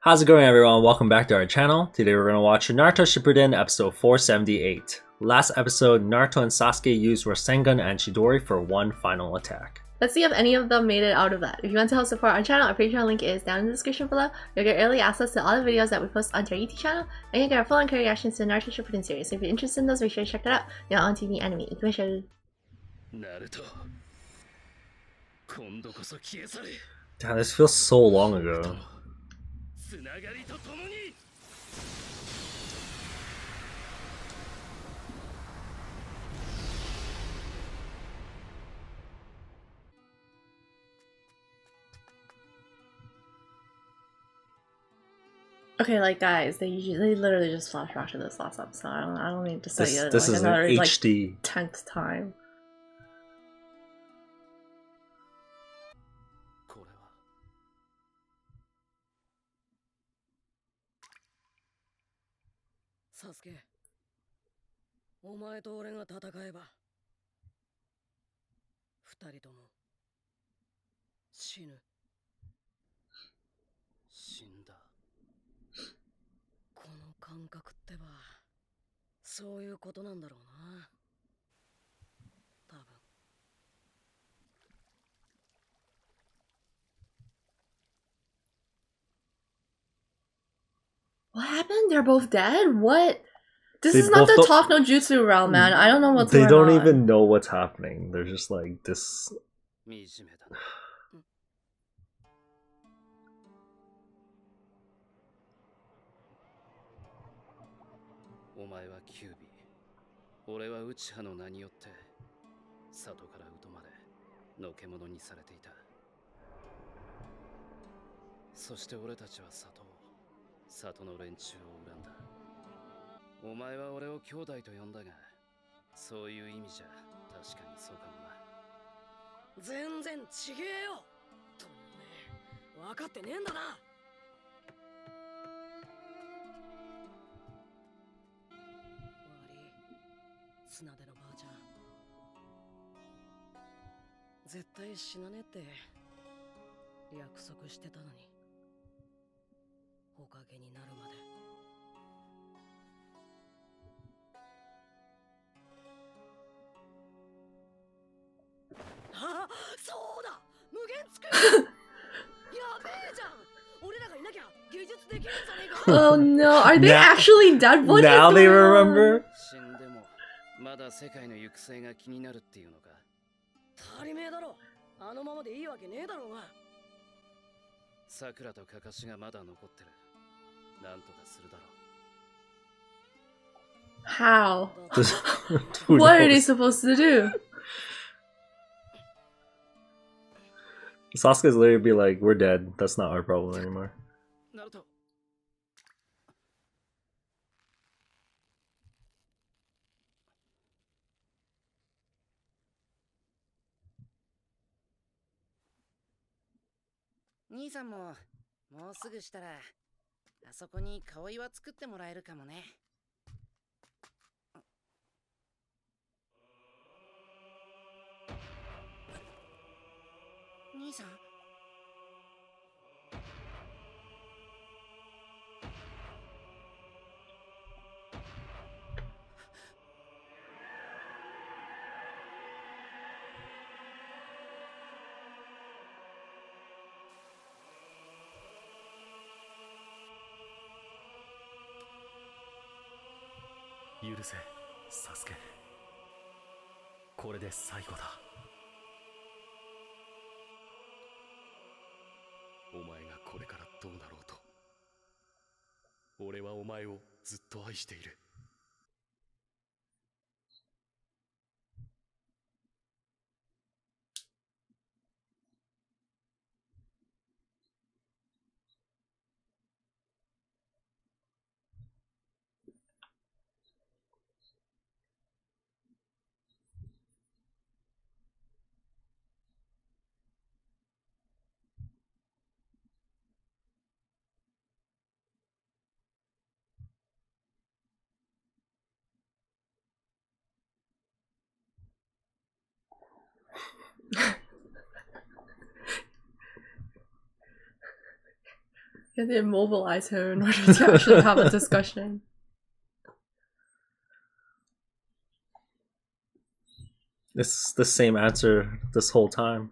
How's it going, everyone? Welcome back to our channel. Today we're going to watch Naruto Shippuden episode 478. Last episode, Naruto and Sasuke used Rasengan and Chidori for one final attack. Let's see if any of them made it out of that. If you want to help support our channel, our Patreon link is down in the description below. You'll get early access to all the videos that we post onto our YouTube channel, and you'll get our full-on reactions to the Naruto Shippuden series. So if you're interested in those, be sure to check that out. Now on TV anime. Damn, this feels so long ago. Okay, like guys, they literally just flash back to this last episode. I don't need to say it. This like is another, an HD. Like, 10th time. Sasuke, お前と俺が戦えば、二人とも死ぬ。死んだ。この感覚ってば、そういうことなんだろうな。多分。What happened? They're both dead? What? This is not the Talk no Jutsu realm, man. I don't know what's going on. They don't even know what's happening. They're just like this. お前はキュービー、俺は内派の名によって里から疎まれのけ者にされていた。そして俺たちは里の連中を恨んだ。お前は俺を兄弟と呼んだが、そういう意味じゃ確かにそうかもな。全然ちげえよ。とね、分かってねえんだな。砂でのばあちゃん、絶対死なねえって約束してたのに、おかげになるまで。あ、そうだ、無限つくやべえじゃん。俺らがいなきゃ芸術できるんじゃねえか。Oh no, are they actually dead? What now is they going remember? 死んでもまだ世界の行く末が気になるっていうのか。足りめえだろ。あのままでいいわけねえだろうが。桜とカカシがまだ残ってる。なんとかするだろう。 How? What are they supposed to do? Sasuke's literally be like, we're dead. That's not our problem anymore. Naruto. 兄さんももうすぐしたらあそこに顔岩作ってもらえるかもね。兄さん、許せ、サスケ。これで最後だ。お前がこれからどうなろうと、俺はお前をずっと愛している。Yeah, they immobilize her in order to actually have a discussion. It's the same answer this whole time.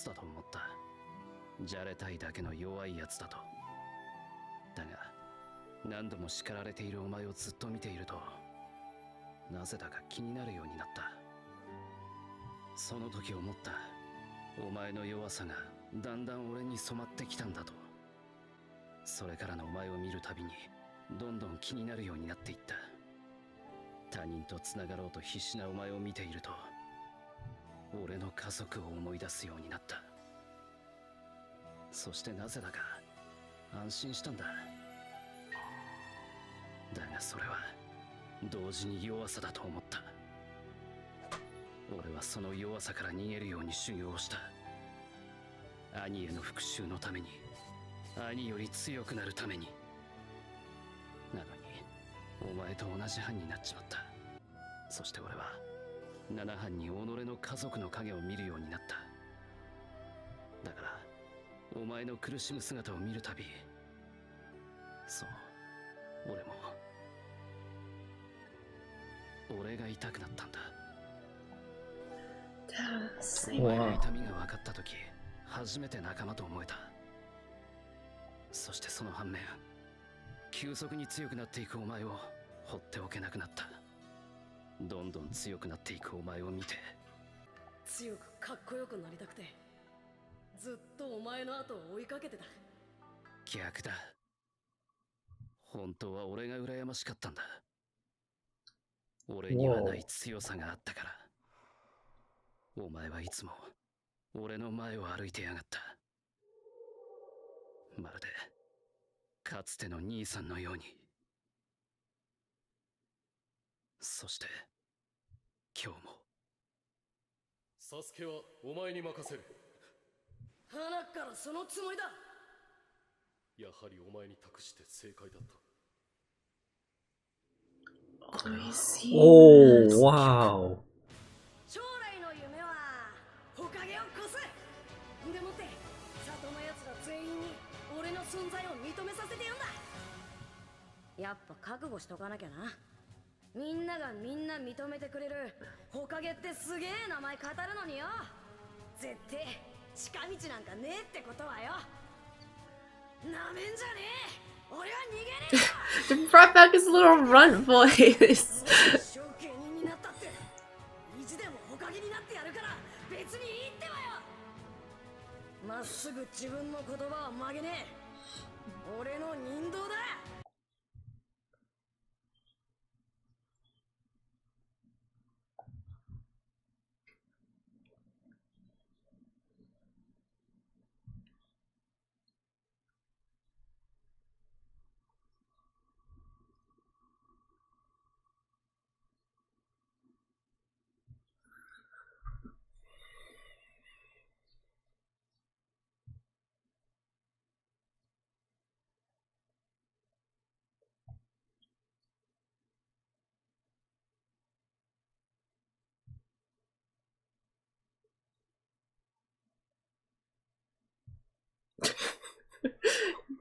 だと思った。じゃれたいだけの弱いやつだと。だが何度も叱られているお前をずっと見ていると、なぜだか気になるようになった。その時思った。お前の弱さがだんだん俺に染まってきたんだと。それからのお前を見るたびにどんどん気になるようになっていった。他人とつながろうと必死なお前を見ていると、俺の家族を思い出すようになった。そしてなぜだか安心したんだ。だがそれは同時に弱さだと思った。俺はその弱さから逃げるように修行をした。兄への復讐のために、兄より強くなるために。なのにお前と同じ班になっちまった。そして俺は7班に己の家族の影を見るようになった。だからお前の苦しむ姿を見るたび、そう、俺が痛くなったんだ。お前の痛みが分かった時、初めて仲間と思えた。そしてその反面、急速に強くなっていくお前を放っておけなくなった。どんどん強くなっていくお前を見て、強くかっこよくなりたくて、ずっとお前の後を追いかけてた。逆だ。本当は俺が羨ましかったんだ。俺にはない強さがあったから。お前はいつも俺の前を歩いてやがった。まるでかつての兄さんのように。そして今日も。サスケはお前に任せる。花からそのつもりだ。やはりお前に託して正解だった。Oh, wow. 将来の夢は火影を越す。でもって里の奴ら全員に俺の存在を認めさせてやんだ。やっぱ覚悟しとかなきゃな。みんながみんな認めてくれる火影ってすげえ名前語るのによ。絶対近道なんかねえってことはよ。なめんじゃねえ。俺は逃げねえ。 They brought back his little runt voice. 一生芸人になったって意地でも火影になってやるから別にいいってばよ。まっすぐ自分の言葉を曲げねえ。俺の人道だ。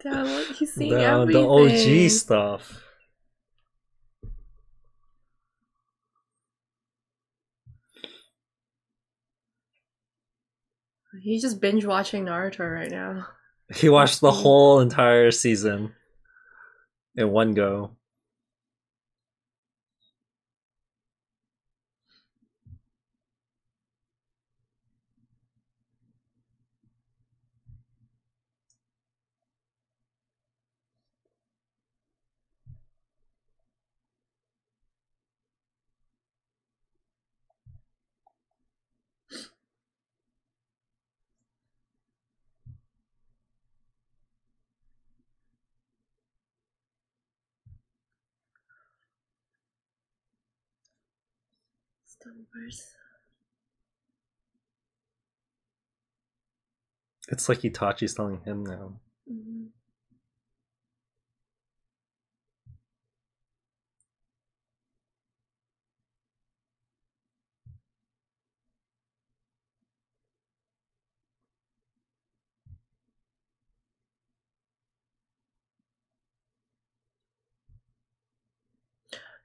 Damn, look, he's seeing The everything. OG stuff. He's just binge watching Naruto right now. He watched the whole entire season in one go. It's like Itachi's telling him now. Mm-hmm.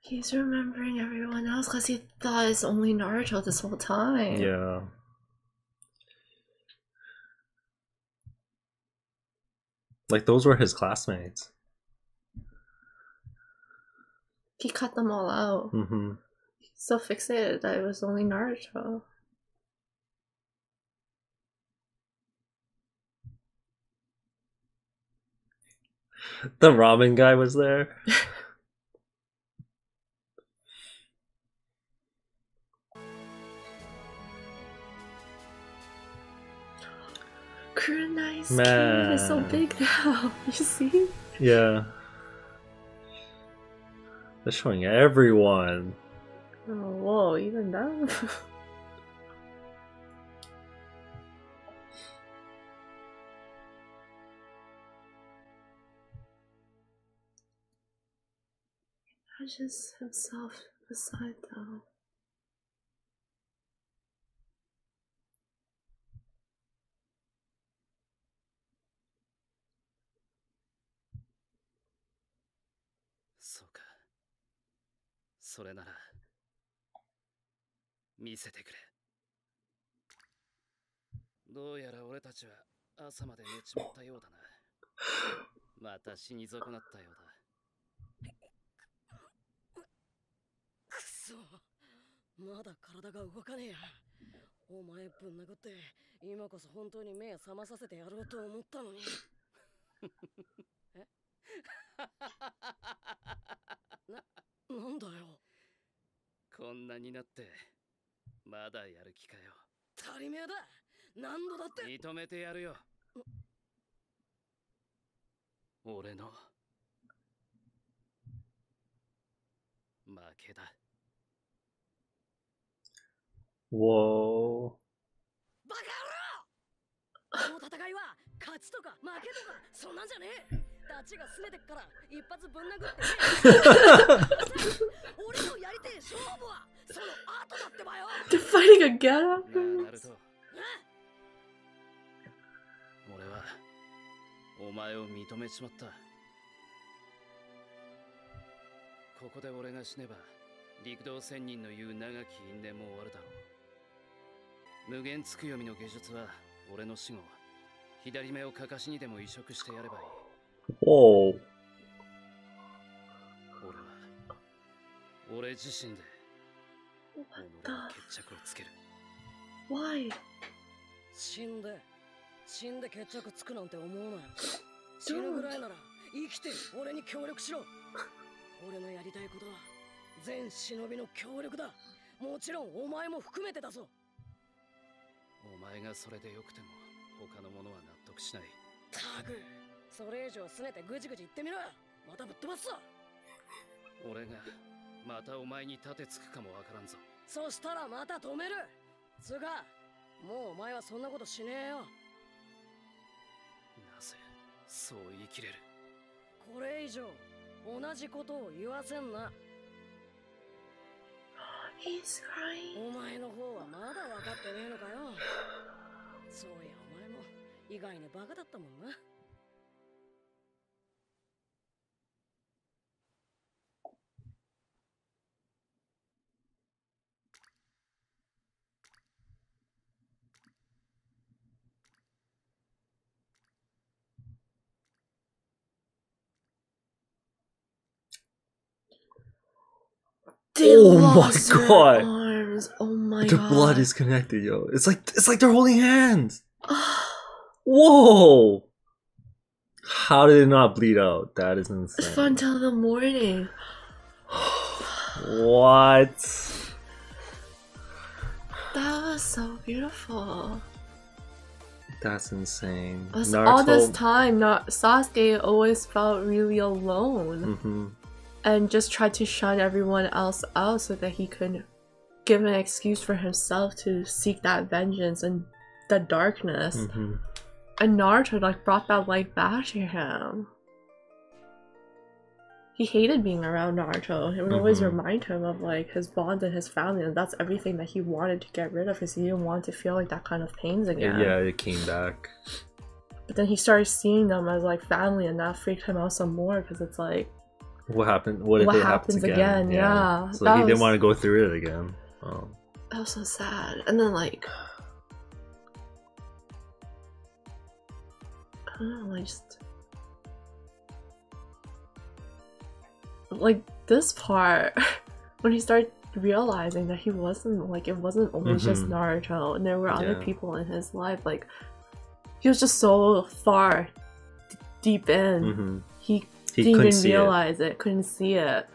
He's remembering everyone else because he thought it's only Naruto this whole time. Yeah. Like, those were his classmates. He cut them all out. Mm-hmm. He's so fixated that it was only Naruto. The ramen guy was there. Kurenai's Man. kid is so big now. You see? Yeah. They're showing everyone. Oh, whoa, even them? Imagines himself beside them.そうか。それなら見せてくれ。どうやら俺たちは朝まで寝ちまったようだな。また死に損なったようだ。くそ、まだ体が動かねえや。お前ぶん殴って今こそ本当に目覚まさせてやろうと思ったのに。え？なんだよ。こんなになってまだやる気かよ。足りめえだ。何度だって認めてやるよ。俺の負けだ。Whoa. バカ野郎！この戦いは勝ちとか負けとかそんなんじゃねえ。ダチが拗ねてっから一発ぶん殴って俺のやりてえ勝負はその後だってばよ。 They're fighting again after ナルト、俺はお前を認めちまった。ここで俺が死ねば陸道仙人の言う長き因縁も終わるだろう。無限つくよみの芸術は俺の死後左目をかかしにでも移植してやればいい。 Whoa. 俺自身で己の決着をつける。 Why? 死んで決着つくなんて思うなよ。死ぬぐらいなら生きて俺に協力しろ。俺のやりたいことは全忍びの協力だ。もちろんお前も含めてだぞ。お前がそれでよくても他の者は納得しない。たくそれ以上すねてぐじぐじ言ってみろ。またぶっ飛ばすぞ。俺がまたお前に立てつくかもわからんぞ。そしたらまた止める。つうかもうお前はそんなことしねえよ。なぜそう言い切れる。これ以上同じことを言わせんな。 He's crying. お前の方はまだ分かってねえのかよ。そういやお前も意外にバカだったもんな。They lost my god. their arms. Oh my Their god. blood is connected, yo. It's like they're holding hands. Whoa. How did it not bleed out? That is It's insane. fun till the morning. What? That was so beautiful. That's insane. All this time, Sasuke always felt really alone and just tried to shut everyone else out so that he could give an excuse for himself to seek that vengeance and the darkness. And Naruto like brought that light back to him. He hated being around Naruto. It would always remind him of like his bond and his family, and that's everything that he wanted to get rid of because he didn't want to feel like that kind of pains again. Yeah, it came back. But then he started seeing them as like family, and that freaked him out some more because it's like, what happened? What if it happens again? Yeah. So he didn't want to go through it again. Oh. That was so sad. And then like, I don't know, like just like this part when he started realizing that he wasn't like, it wasn't always just Naruto and there were other people in his life. Like he was just so far deep in, he didn't even realize it, couldn't see it.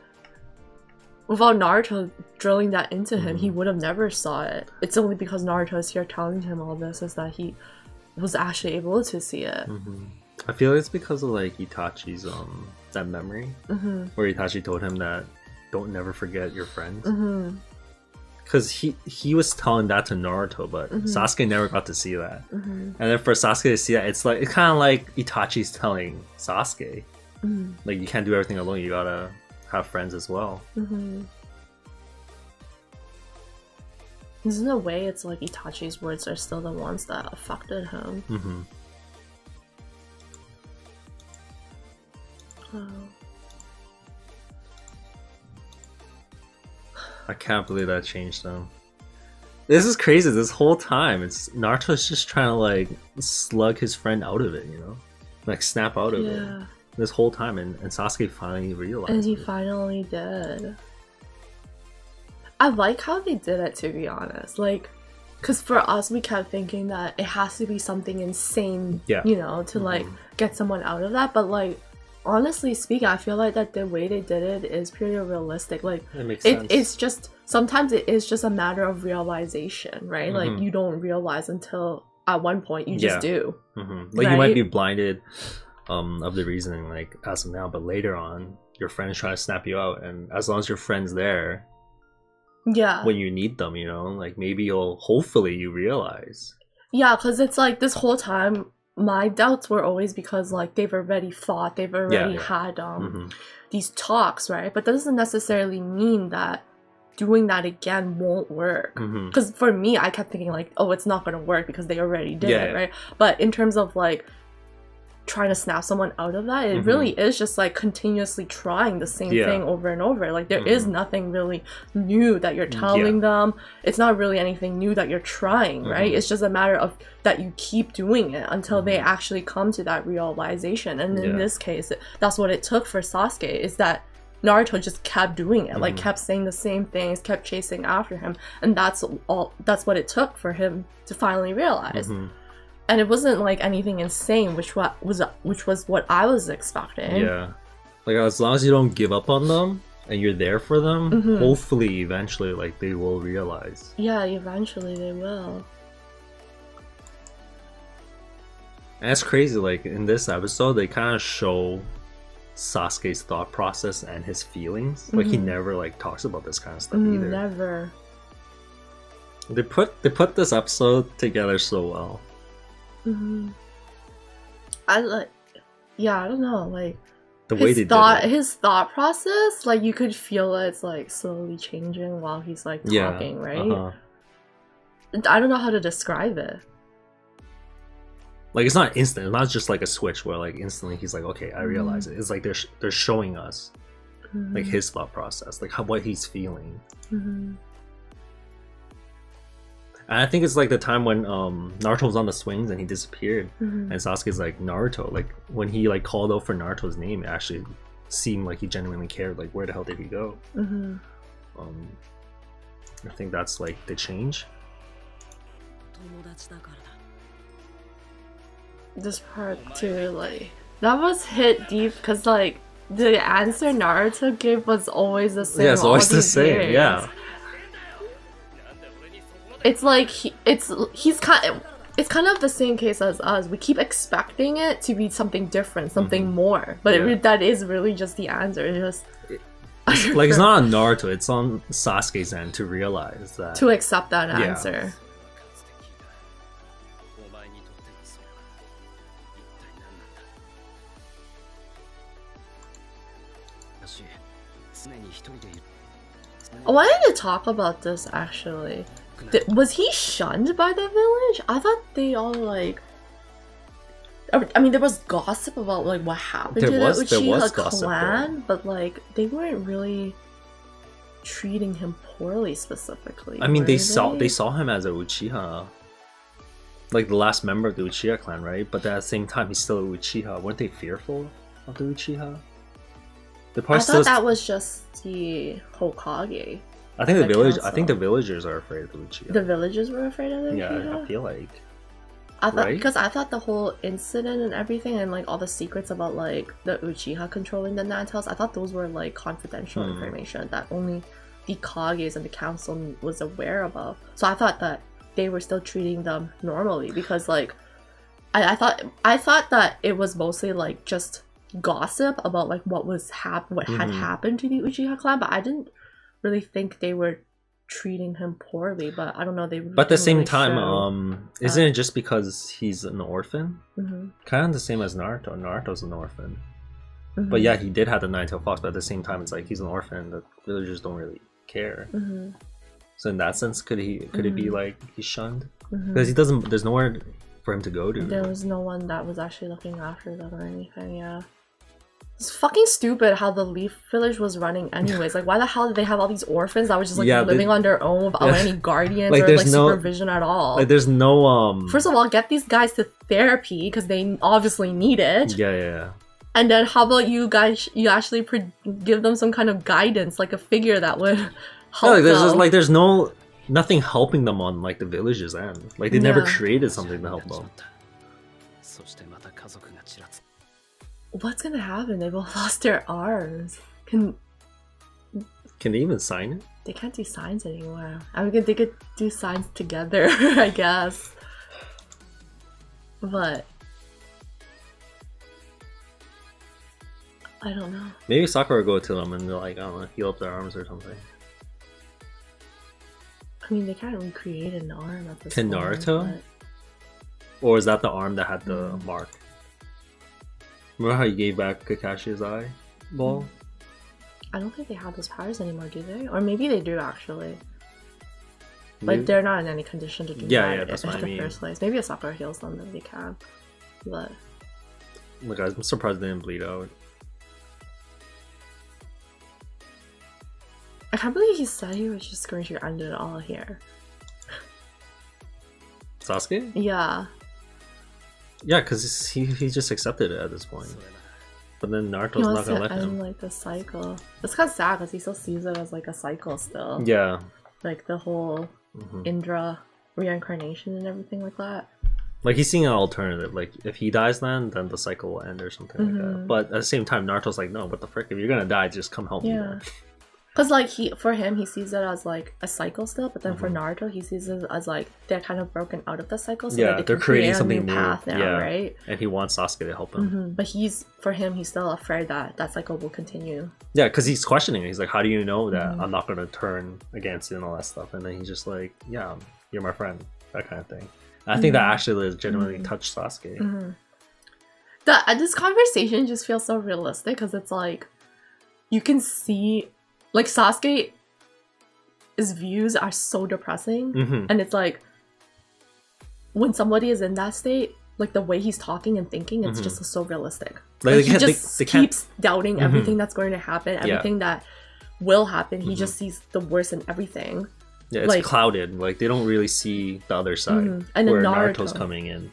Without Naruto drilling that into him, he would have never saw it. It's only because Naruto is here telling him all this is that he was actually able to see it. I feel it's because of like Itachi's that memory where Itachi told him that don't never forget your friends. Because he was telling that to Naruto, but Sasuke never got to see that. And then for Sasuke to see that, it's kind of like Itachi's telling Sasuke, like you can't do everything alone. You gotta have friends as well. In a way, it's like Itachi's words are still the ones that affected him. I can't believe that changed them. This is crazy. This whole time, it's Naruto's just trying to like slug his friend out of it, you know, like snap out of it. This whole time, and Sasuke finally realized. And he finally did. I like how they did it, to be honest. Like, because for us, we kept thinking that it has to be something insane, you know, to like get someone out of that. But like, honestly speaking, I feel like that the way they did it is pretty realistic. Like, it makes sense. It's just sometimes it is just a matter of realization, right? Like you don't realize until at one point you just do. Like you might be blinded of the reasoning, like as of now, but later on, your friends try to snap you out, and as long as your friend's there, when you need them, you know, like maybe hopefully you realize. Yeah, because it's like this whole time my doubts were always because like they've already fought, they've already had these talks, right? But that doesn't necessarily mean that doing that again won't work. Because for me, I kept thinking like, oh, it's not gonna work because they already did it, right? But in terms of like trying to snap someone out of that, it really is just like continuously trying the same thing over and over. Like there is nothing really new that you're telling them. It's not really anything new that you're trying, right? It's just a matter of that you keep doing it until they actually come to that realization. And in this case, that's what it took for Sasuke, is that Naruto just kept doing it, like kept saying the same things, kept chasing after him, and that's what it took for him to finally realize. And it wasn't like anything insane, which was what I was expecting. Yeah, like as long as you don't give up on them and you're there for them, hopefully eventually like they will realize. Yeah, eventually they will. And it's crazy, like in this episode they kind of show Sasuke's thought process and his feelings. Like he never like talks about this kind of stuff either. Never. They put this episode together so well. I don't know, like the way they did it. His thought process, like you could feel it's like slowly changing while he's like talking, right? I don't know how to describe it. Like it's not instant. It's not just like a switch where like instantly he's like, okay, I realize it. It's like they're showing us like his thought process, like what he's feeling. And I think it's like the time when Naruto was on the swings and he disappeared, and Sasuke's like, Naruto, like when he like called out for Naruto's name, it actually seemed like he genuinely cared, like where the hell did he go? I think that's like the change. This part too, like that was hit deep because like the answer Naruto gave was always the same. Yeah, it's always the same. Yeah. It's like it's kind of the same case as us. We keep expecting it to be something different, something more, but that is really just the answer. It's just like it's not on Naruto, it's on Sasuke's end to realize that, to accept that answer. I wanted to talk about this actually. Was he shunned by the village? I thought they all like. I mean, there was gossip about like what happened to the Uchiha clan, but like they weren't really treating him poorly specifically. I mean, they saw him as a Uchiha, like the last member of the Uchiha clan, right? But at the same time, he's still a Uchiha. Weren't they fearful of the Uchiha? I thought that was just the Hokage. I think the village. I think the villagers are afraid of the Uchiha. The villagers were afraid of the Uchiha? Yeah, I feel like. I thought because I thought the whole incident and everything and like all the secrets about like the Uchiha controlling the Nantos, I thought those were like confidential information that only the Kages and the council was aware about. So I thought that they were still treating them normally because like I thought that it was mostly like just gossip about like what had happened to the Uchiha clan, but I didn't really think they were treating him poorly. But I don't know, but at the same time, isn't it just because he's an orphan? Kind of the same as Naruto. Naruto's an orphan, but yeah, he did have the nine-tailed fox, but at the same time it's like he's an orphan, the villagers don't really care. So in that sense, could it be like he's shunned because he doesn't, there's nowhere for him to go to. There was no one that was actually looking after them or anything. Yeah, it's fucking stupid how the Leaf Village was running anyways. Like, why the hell did they have all these orphans that were just like living on their own without any guardians like, or like supervision at all? Like, there's no First of all, get these guys to therapy because they obviously need it. Yeah. And then how about you guys? You actually give them some kind of guidance, like a figure that would help them. There's nothing helping them on like the village's end. Like they never created something to help them. What's gonna happen? They both lost their arms. Can they even sign it? They can't do signs anymore. I mean, they could do signs together, I guess. But I don't know. Maybe Sakura will go to them and they're like, I don't know, heal up their arms or something. I mean, they can't recreate an arm at this point. Can Naruto? Or is that the arm that had the mark? Remember how he gave back Kakashi's eye ball? I don't think they have those powers anymore, do they? Or maybe they do actually. But they're not in any condition to do that. Yeah, that's what I mean. In the first place. Maybe a Sakura heals them if they can. But look, I'm surprised they didn't bleed out. I can't believe he said he was just going to end it all here. Sasuke? Yeah. Yeah, because he just accepted it at this point. But then Naruto's not gonna let him. Like the cycle. It's kind of sad because he still sees it as like a cycle still. Yeah. Like the whole Indra reincarnation and everything like that. Like he's seeing an alternative. Like if he dies, then the cycle will end or something like that. But at the same time, Naruto's like, no, what the frick? If you're gonna die, just come help me. Because like for him, he sees it as like a cycle still, but then for Naruto, he sees it as like they're kind of broken out of the cycle, so that they're creating something new path now, right? And he wants Sasuke to help him. But for him, he's still afraid that that cycle will continue. Yeah, because he's questioning it. He's like, how do you know that I'm not going to turn against you and all that stuff? And then he's just like, yeah, you're my friend, that kind of thing. And I think that actually legitimately touched Sasuke. This conversation just feels so realistic because it's like you can see. Like, Sasuke's views are so depressing. And it's like, when somebody is in that state, like, the way he's talking and thinking, it's just so realistic. Like he just keeps doubting everything that's going to happen, everything that will happen. He just sees the worst in everything. Yeah, it's like, clouded. Like, they don't really see the other side. And where Naruto's coming in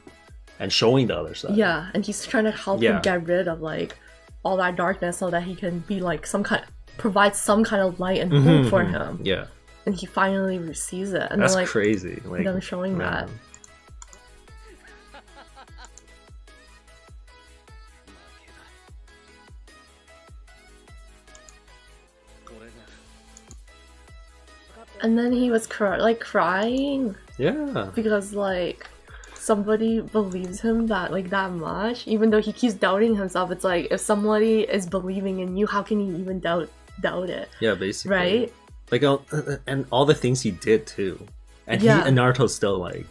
and showing the other side. Yeah, and he's trying to help him get rid of, like, all that darkness so that he can be, like, some kind of provides some kind of light and hope for him. Yeah. And he finally receives it. And that's like, crazy. Like them showing that. And then he was crying. Yeah. Because like somebody believes him that that much, even though he keeps doubting himself. It's like, if somebody is believing in you, how can you even doubt it? Yeah, basically. Right? Like, and all the things he did too. And he and Naruto's still like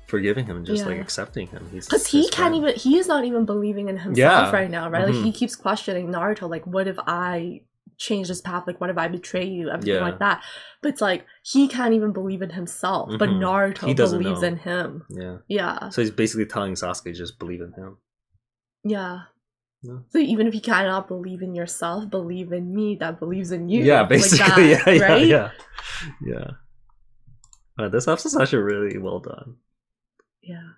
forgiving him and just like accepting him. Because he is not even believing in himself right now, right? Like he keeps questioning Naruto, like, what if I change this path? Like, what if I betray you? Everything like that. But it's like, he can't even believe in himself, but Naruto believes in him. Yeah. So he's basically telling Sasuke, just believe in him. Yeah. So even if you cannot believe in yourself, believe in me that believes in you. Yeah, basically. Like that, right? Yeah. This episode's actually really well done. Yeah.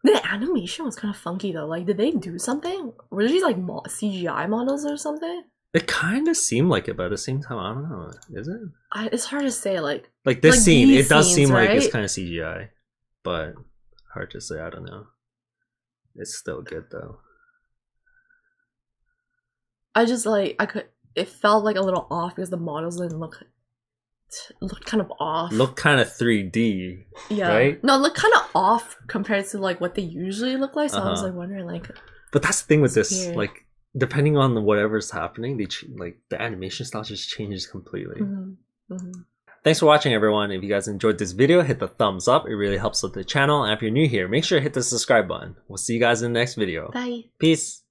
The animation was kind of funky though. Like, did they do something? Were these like CGI models or something? It kind of seemed like it, but at the same time, I don't know. Is it? It's hard to say. Like this scene, it does scenes, seem right? like it's kind of CGI, but hard to say. I don't know. It's still good though. I just like it felt like a little off because the models didn't looked kind of off. Look kind of 3D. Yeah. Right? No, look kind of off compared to like what they usually look like. So I was like wondering like. But that's the thing with this, weird. Like, depending on whatever's happening, like the animation style just changes completely. Thanks for watching, everyone. If you guys enjoyed this video, hit the thumbs up. It really helps with the channel. And if you're new here, make sure to hit the subscribe button. We'll see you guys in the next video. Bye. Peace.